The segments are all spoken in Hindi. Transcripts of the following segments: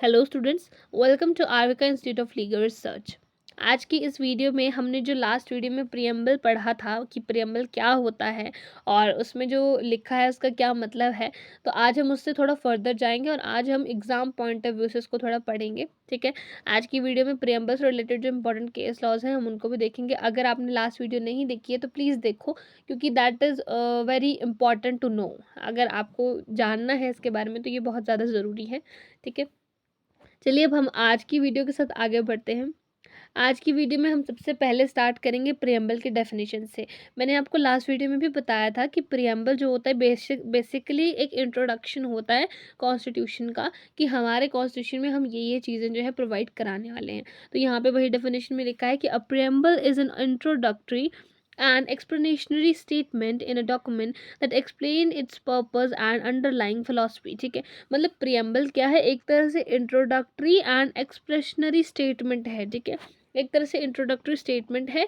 Hello students, welcome to Arvika institute of legal research. आज की इस वीडियो में हमने जो लास्ट वीडियो में प्रियम्बल पढ़ा था कि प्रियम्बल क्या होता है और उसमें जो लिखा है उसका क्या मतलब है, तो आज हम उससे थोड़ा फर्दर जाएंगे और आज हम एग्जाम पॉइंट ऑफ व्यू से उसको थोड़ा पढ़ेंगे। ठीक है, आज की वीडियो में प्रियम्बल से रिलेटेड जो इंपॉर्टेंट केस लॉज हैं हम उनको भी देखेंगे। अगर आपने लास्ट वीडियो नहीं देखी है तो प्लीज़ देखो, क्योंकि that is very important to know. अगर आपको जानना है इसके बारे में तो ये बहुत ज़्यादा ज़रूरी है। ठीक है, चलिए अब हम आज की वीडियो के साथ आगे बढ़ते हैं। आज की वीडियो में हम सबसे पहले स्टार्ट करेंगे प्रियम्बल के डेफिनेशन से। मैंने आपको लास्ट वीडियो में भी बताया था कि प्रियम्बल जो होता है बेसिकली एक इंट्रोडक्शन होता है कॉन्स्टिट्यूशन का, कि हमारे कॉन्स्टिट्यूशन में हम ये चीज़ें जो है प्रोवाइड कराने वाले हैं। तो यहाँ पे वही डेफिनेशन में लिखा है कि a preamble is an introductory an explanatory statement in a document that explain its purpose and underlying philosophy। ठीक है, मतलब प्रियम्बल क्या है, एक तरह से इंट्रोडक्टरी एंड एक्सप्रेशनरी स्टेटमेंट है। ठीक है, एक तरह से इंट्रोडक्टरी स्टेटमेंट है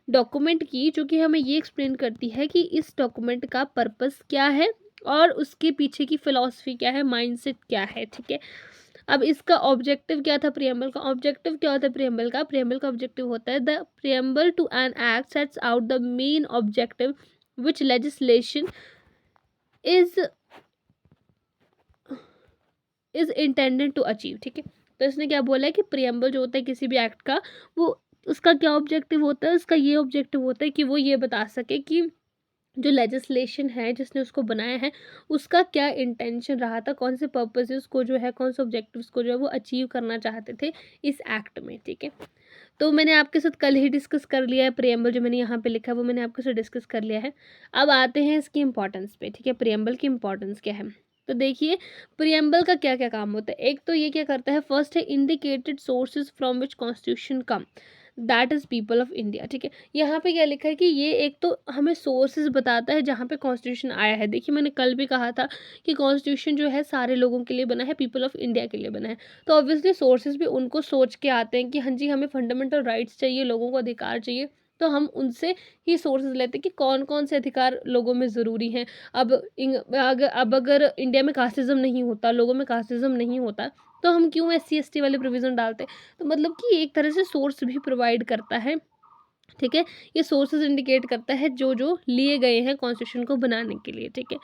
डॉक्यूमेंट की, जो कि हमें ये एक्सप्लेन करती है कि इस डॉक्यूमेंट का पर्पस क्या है और उसके पीछे की फिलॉसफी क्या है, माइंडसेट क्या है। ठीक है, अब इसका ऑब्जेक्टिव क्या था, प्रियम्बल का ऑब्जेक्टिव क्या होता है, प्रियम्बल का ऑब्जेक्टिव होता है the preamble to an act sets out the main objective which legislation is intended to achieve. ठीक है, तो इसने क्या बोला है कि प्रियम्बल जो होता है किसी भी एक्ट का, वो उसका क्या ऑब्जेक्टिव होता है, उसका ये ऑब्जेक्टिव होता है कि वो ये बता सके कि जो लेजिस्लेशन है जिसने उसको बनाया है उसका क्या इंटेंशन रहा था, कौन से पर्पसेस को जो है, कौन से ऑब्जेक्टिव्स को जो है वो अचीव करना चाहते थे इस एक्ट में। ठीक है, तो मैंने आपके साथ कल ही डिस्कस कर लिया है प्रियम्बल, जो मैंने यहाँ पे लिखा है वो मैंने आपके साथ डिस्कस कर लिया है। अब आते हैं इसकी इंपॉर्टेंस पे। ठीक है, प्रियम्बल की इंपॉर्टेंस क्या है, तो देखिए प्रियम्बल का क्या क्या काम होता है। एक तो ये क्या करता है, फर्स्ट है indicated sources from which constitution come, that is people of India. ठीक है, यहाँ पे क्या लिखा है कि ये एक तो हमें सोर्सेज बताता है जहाँ पे कॉन्स्टिट्यूशन आया है। देखिए मैंने कल भी कहा था कि कॉन्स्टिट्यूशन जो है सारे लोगों के लिए बना है, पीपल ऑफ इंडिया के लिए बना है। तो ऑब्वियसली सोर्सेज भी उनको सोच के आते हैं कि हाँ जी हमें फंडामेंटल राइट्स चाहिए, लोगों को अधिकार चाहिए, तो हम उनसे ही सोर्सेज लेते हैं कि कौन कौन से अधिकार लोगों में ज़रूरी हैं। अब अगर इंडिया में कास्टिज्म नहीं होता, लोगों में कास्टिज्म नहीं होता, तो हम क्यों SC ST वाले प्रोविज़न डालते। तो मतलब कि एक तरह से सोर्स भी प्रोवाइड करता है। ठीक है, ये सोर्सेज इंडिकेट करता है जो जो लिए गए हैं कॉन्स्टिट्यूशन को बनाने के लिए। ठीक है,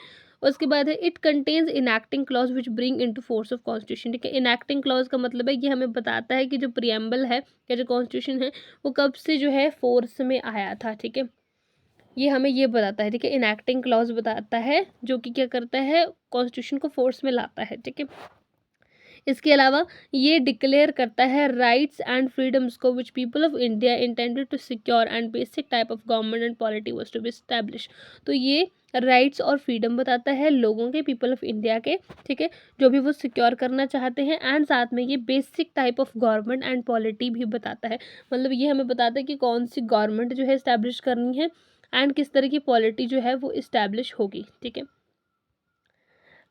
उसके बाद है it contains enacting clause which bring into force of constitution. ठीक है, इनैक्टिंग क्लॉज का मतलब है कि हमें बताता है कि जो प्रियम्बल है या जो कॉन्स्टिट्यूशन है वो कब से जो है फोर्स में आया था। ठीक है, ये हमें ये बताता है। ठीक है, इनैक्टिंग क्लॉज बताता है जो कि क्या करता है, कॉन्स्टिट्यूशन को फोर्स में लाता है। ठीक है, इसके अलावा ये डिक्लेयर करता है राइट्स एंड फ्रीडम्स को which people of India intended to secure and basic type of government and polity was to be establish. तो ये राइट्स और फ्रीडम बताता है लोगों के, पीपल ऑफ इंडिया के। ठीक है, जो भी वो सिक्योर करना चाहते हैं, एंड साथ में ये basic type of government and polity भी बताता है। मतलब ये हमें बताता है कि कौन सी गवर्नमेंट जो है इस्टेब्लिश करनी है एंड किस तरह की पॉलिटी जो है वो इस्टेब्लिश होगी। ठीक है,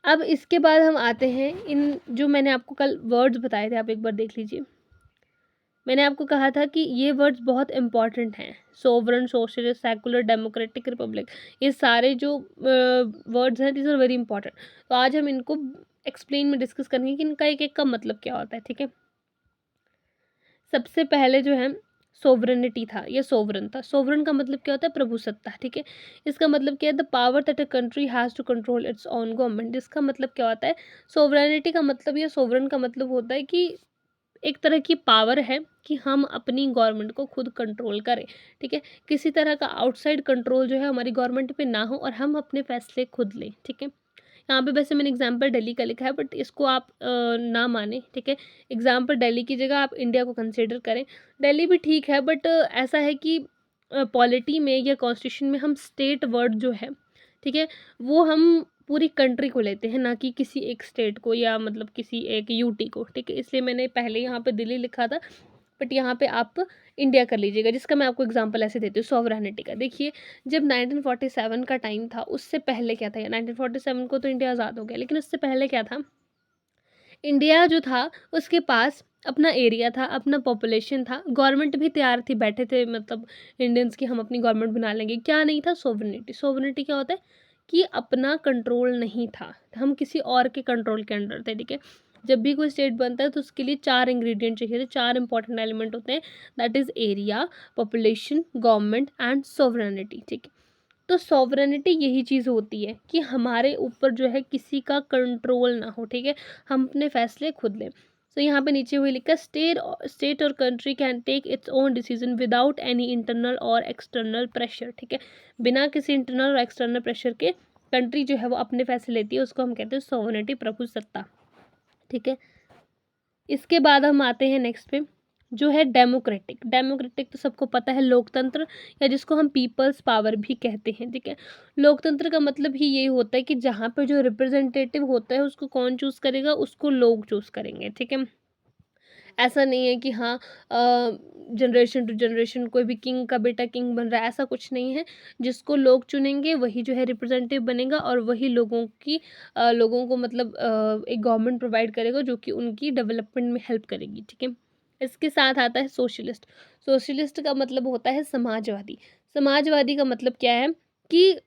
अब इसके बाद हम आते हैं इन जो मैंने आपको कल वर्ड्स बताए थे, आप एक बार देख लीजिए। मैंने आपको कहा था कि ये वर्ड्स बहुत इंपॉर्टेंट हैं, sovereign, socialist, secular, democratic, Republic, ये सारे जो वर्ड्स हैं दीज आर वेरी इंपॉर्टेंट। तो आज हम इनको एक्सप्लेन में डिस्कस करेंगे कि इनका एक एक का मतलब क्या होता है। ठीक है, सबसे पहले जो है सोवरेनिटी था, ये सोवरन था। सोवरन का मतलब क्या होता है, प्रभुसत्ता। ठीक है, इसका मतलब क्या है, the power that a country has to control its own government. इसका मतलब क्या होता है, सोवरेनिटी का मतलब या सोवरन का मतलब होता है कि एक तरह की पावर है कि हम अपनी गवर्नमेंट को खुद कंट्रोल करें। ठीक है, किसी तरह का आउटसाइड कंट्रोल जो है हमारी गवर्नमेंट पे ना हो और हम अपने फैसले खुद लें। ठीक है, यहाँ पे वैसे मैंने एग्जाम्पल दिल्ली का लिखा है, बट इसको आप ना माने। ठीक है, एग्जाम्पल दिल्ली की जगह आप इंडिया को कंसिडर करें। दिल्ली भी ठीक है, बट ऐसा है कि पॉलिटी में या कॉन्स्टिट्यूशन में हम स्टेट वर्ड जो है, ठीक है, वो हम पूरी कंट्री को लेते हैं, ना कि किसी एक स्टेट को या मतलब किसी एक यूटी को। ठीक है, इसलिए मैंने पहले यहाँ पे दिल्ली लिखा था, बट यहाँ पे आप इंडिया कर लीजिएगा, जिसका मैं आपको एग्जांपल ऐसे देती हूँ सॉवरेनिटी का। देखिए जब 1947 का टाइम था, उससे पहले क्या था, 1947 को तो इंडिया आज़ाद हो गया, लेकिन उससे पहले क्या था, इंडिया जो था उसके पास अपना एरिया था, अपना पॉपुलेशन था, गवर्नमेंट भी तैयार थी, बैठे थे मतलब इंडियंस की हम अपनी गवर्नमेंट बना लेंगे। क्या नहीं था, सोवरेनिटी। सोवरेनिटी क्या होता है कि अपना कंट्रोल नहीं था, हम किसी और के कंट्रोल के अंडर थे। ठीक है, जब भी कोई स्टेट बनता है तो उसके लिए 4 इंग्रेडिएंट चाहिए थे, 4 इंपॉर्टेंट एलिमेंट होते हैं, that is area, population, government and sovereignty, ठीक है। तो सॉवरेनिटी यही चीज़ होती है कि हमारे ऊपर जो है किसी का कंट्रोल ना हो, ठीक है, हम अपने फैसले खुद लें। तो यहाँ पे नीचे हुए लिखा, स्टेट और country can take its own decision without any internal और एक्सटर्नल प्रेशर, ठीक है, बिना किसी इंटरनल और एक्सटर्नल प्रेशर के कंट्री जो है वो अपने फैसले लेती है, उसको हम कहते हैं सॉवरेनिटी, प्रभुसत्ता, ठीक है। इसके बाद हम आते हैं नेक्स्ट पे, जो है डेमोक्रेटिक। डेमोक्रेटिक तो सबको पता है, लोकतंत्र, या जिसको हम पीपल्स पावर भी कहते हैं, ठीक है। लोकतंत्र का मतलब ही यही होता है कि जहाँ पे जो रिप्रेजेंटेटिव होता है उसको कौन चूज़ करेगा, उसको लोग चूज़ करेंगे, ठीक है। ऐसा नहीं है कि हाँ, जनरेशन टू जनरेशन कोई भी किंग का बेटा किंग बन रहा है, ऐसा कुछ नहीं है। जिसको लोग चुनेंगे वही जो है रिप्रेजेंटेटिव बनेगा, और वही लोगों को मतलब एक गवर्नमेंट प्रोवाइड करेगा जो कि उनकी डेवलपमेंट में हेल्प करेगी, ठीक है। इसके साथ आता है सोशलिस्ट। सोशलिस्ट का मतलब होता है समाजवादी। समाजवादी का मतलब क्या है कि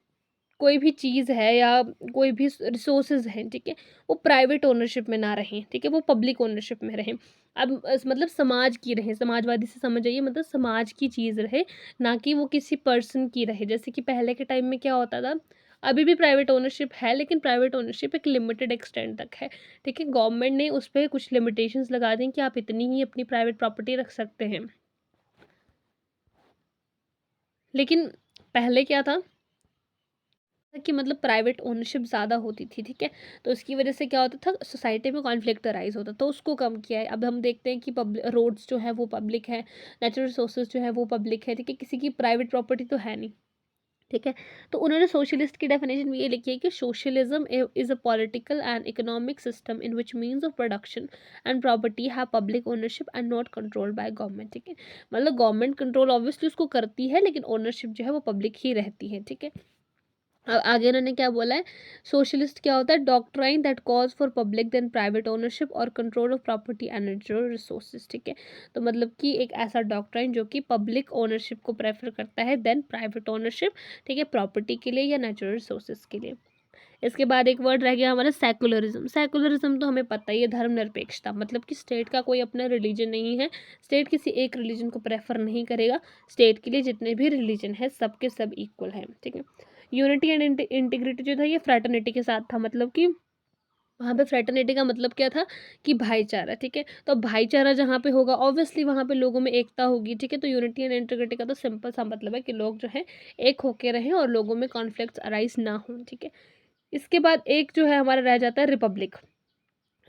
कोई भी चीज़ है या कोई भी रिसोर्सेज हैं, ठीक है, वो प्राइवेट ओनरशिप में ना रहें, ठीक है, वो पब्लिक ओनरशिप में रहें। अब मतलब समाज की रहें, समाजवादी से समझ आइए, मतलब समाज की चीज़ रहे, ना कि वो किसी पर्सन की रहे। जैसे कि पहले के टाइम में क्या होता था, अभी भी प्राइवेट ओनरशिप है, लेकिन प्राइवेट ओनरशिप एक लिमिटेड एक्सटेंट तक है, ठीक है। गवर्नमेंट ने उस पर कुछ लिमिटेशंस लगा दी कि आप इतनी ही अपनी प्राइवेट प्रॉपर्टी रख सकते हैं। लेकिन पहले क्या था कि मतलब प्राइवेट ओनरशिप ज़्यादा होती थी, ठीक है। तो उसकी वजह से क्या होता था, सोसाइटी में कॉन्फ्लिक्ट अराइज होता, तो उसको कम किया है। अब हम देखते हैं कि पब्लिक रोड्स जो है वो पब्लिक है, नेचुरल रिसोर्सेज जो है वो पब्लिक है, ठीक है, किसी की प्राइवेट प्रॉपर्टी तो है नहीं, ठीक है। तो उन्होंने सोशलिस्ट की डेफिनेशन में ये लिखी है कि socialism is a political and economic system in which means of production and property have public ownership and not controlled by government, ठीक है। मतलब गवर्नमेंट कंट्रोल ऑब्वियसली उसको करती है, लेकिन ओनरशिप जो है वो पब्लिक ही रहती है, ठीक है। आगे उन्होंने क्या बोला है, सोशलिस्ट क्या होता है, doctrine that calls for public than private ownership और control of property and natural resources, ठीक है। तो मतलब कि एक ऐसा डॉक्ट्राइन जो कि पब्लिक ओनरशिप को प्रेफर करता है देन प्राइवेट ओनरशिप, ठीक है, प्रॉपर्टी के लिए या नेचुरल रिसोर्सेज के लिए। इसके बाद एक वर्ड रह गया हमारा सेकुलरिज्म। सेकुलरिज्म तो हमें पता ही है, धर्मनिरपेक्षता, मतलब कि स्टेट का कोई अपना रिलीजन नहीं है, स्टेट किसी एक रिलीजन को प्रेफर नहीं करेगा, स्टेट के लिए जितने भी रिलीजन है सबके सब इक्वल हैं, ठीक है। यूनिटी एंड इंटीग्रिटी जो था ये फ्रैटर्निटी के साथ था, मतलब कि वहाँ पे फ्रैटर्निटी का मतलब क्या था कि भाईचारा, ठीक है। तो भाईचारा जहाँ पे होगा ऑब्वियसली वहाँ पे लोगों में एकता होगी, ठीक है। तो यूनिटी एंड इंटीग्रिटी का तो सिंपल सा मतलब है कि लोग जो है एक होके रहें और लोगों में कॉन्फ्लिक्ट्स अराइज ना हो, ठीक है। इसके बाद एक जो है हमारा रह जाता है रिपब्लिक।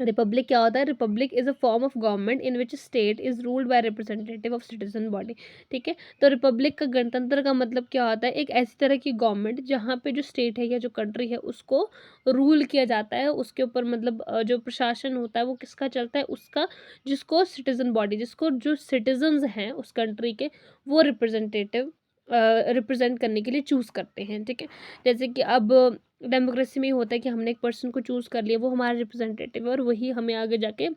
रिपब्लिक क्या होता है, Republic is a form of government in which state is ruled by representative of citizen body, ठीक है। तो रिपब्लिक का गणतंत्र का मतलब क्या होता है, एक ऐसी तरह की गवर्नमेंट जहाँ पे जो स्टेट है या जो कंट्री है उसको रूल किया जाता है, उसके ऊपर मतलब जो प्रशासन होता है वो किसका चलता है, उसका, जिसको सिटीजन बॉडी, जिसको जो सिटीजन्स हैं उस कंट्री के, वो रिप्रेजेंट करने के लिए चूज़ करते हैं, ठीक है। जैसे कि अब डेमोक्रेसी में ही होता है कि हमने एक पर्सन को चूज़ कर लिया, वो हमारा रिप्रेजेंटेटिव है और वही हमें आगे जाके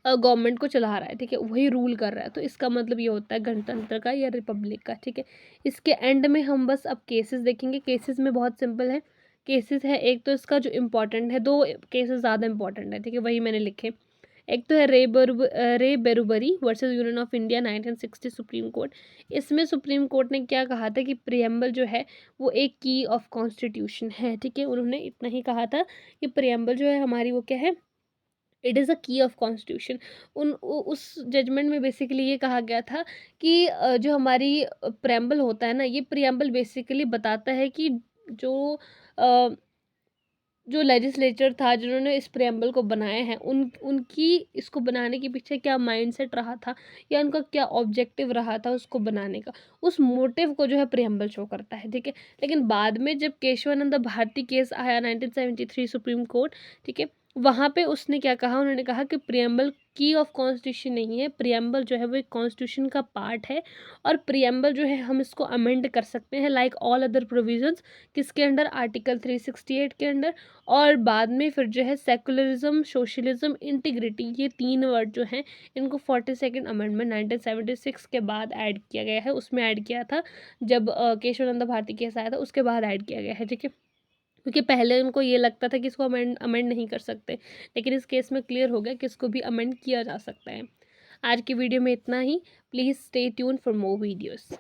गवर्नमेंट को चला रहा है, ठीक है, वही रूल कर रहा है। तो इसका मतलब ये होता है गणतंत्र का या रिपब्लिक का, ठीक है। इसके एंड में हम बस अब केसेस देखेंगे। केसेस में बहुत सिंपल है, केसेस है एक तो इसका जो इम्पोर्टेंट है, दो केसेस ज़्यादा इंपॉर्टेंट है, ठीक है, वही मैंने लिखे। एक तो है re Berubari versus Union of India 1960 Supreme Court. इसमें सुप्रीम कोर्ट ने क्या कहा था कि प्रियम्बल जो है वो एक की ऑफ कॉन्स्टिट्यूशन है, ठीक है। उन्होंने इतना ही कहा था कि प्रियम्बल जो है हमारी वो क्या है, इट इज़ अ की ऑफ कॉन्स्टिट्यूशन। उस जजमेंट में बेसिकली ये कहा गया था कि जो हमारी प्रियम्बल होता है ना, ये प्रियम्बल बेसिकली बताता है कि जो अ, जो लेजिस्लेचर था जिन्होंने इस प्रियम्बल को बनाया है उनकी इसको बनाने के पीछे क्या माइंडसेट रहा था या उनका क्या ऑब्जेक्टिव रहा था उसको बनाने का, उस मोटिव को जो है प्रियम्बल शो करता है, ठीक है। लेकिन बाद में जब केशवानंद भारती केस आया 1973 सुप्रीम कोर्ट, ठीक है, वहाँ पे उसने क्या कहा, उन्होंने कहा कि प्रियम्बल की ऑफ कॉन्स्टिट्यूशन नहीं है, प्रियम्बल जो है वो एक कॉन्स्टिट्यूशन का पार्ट है, और प्रियम्बल जो है हम इसको अमेंड कर सकते हैं लाइक ऑल अदर प्रोविजंस, किसके अंडर, आर्टिकल 368 के अंडर। और बाद में फिर जो है सेकुलरिज्म, सोशलिज्म, इंटीग्रिटी, ये तीन वर्ड जो हैं इनको 42nd अमेंडमेंट 1976 के बाद ऐड किया गया है। उसमें ऐड किया था जब केशवानंद भारती केस आया था, उसके बाद ऐड किया गया है, ठीक है। क्योंकि पहले उनको ये लगता था कि इसको अमेंड अमेंड नहीं कर सकते, लेकिन इस केस में क्लियर हो गया कि इसको भी अमेंड किया जा सकता है। आज की वीडियो में इतना ही। Please stay tune for more videos.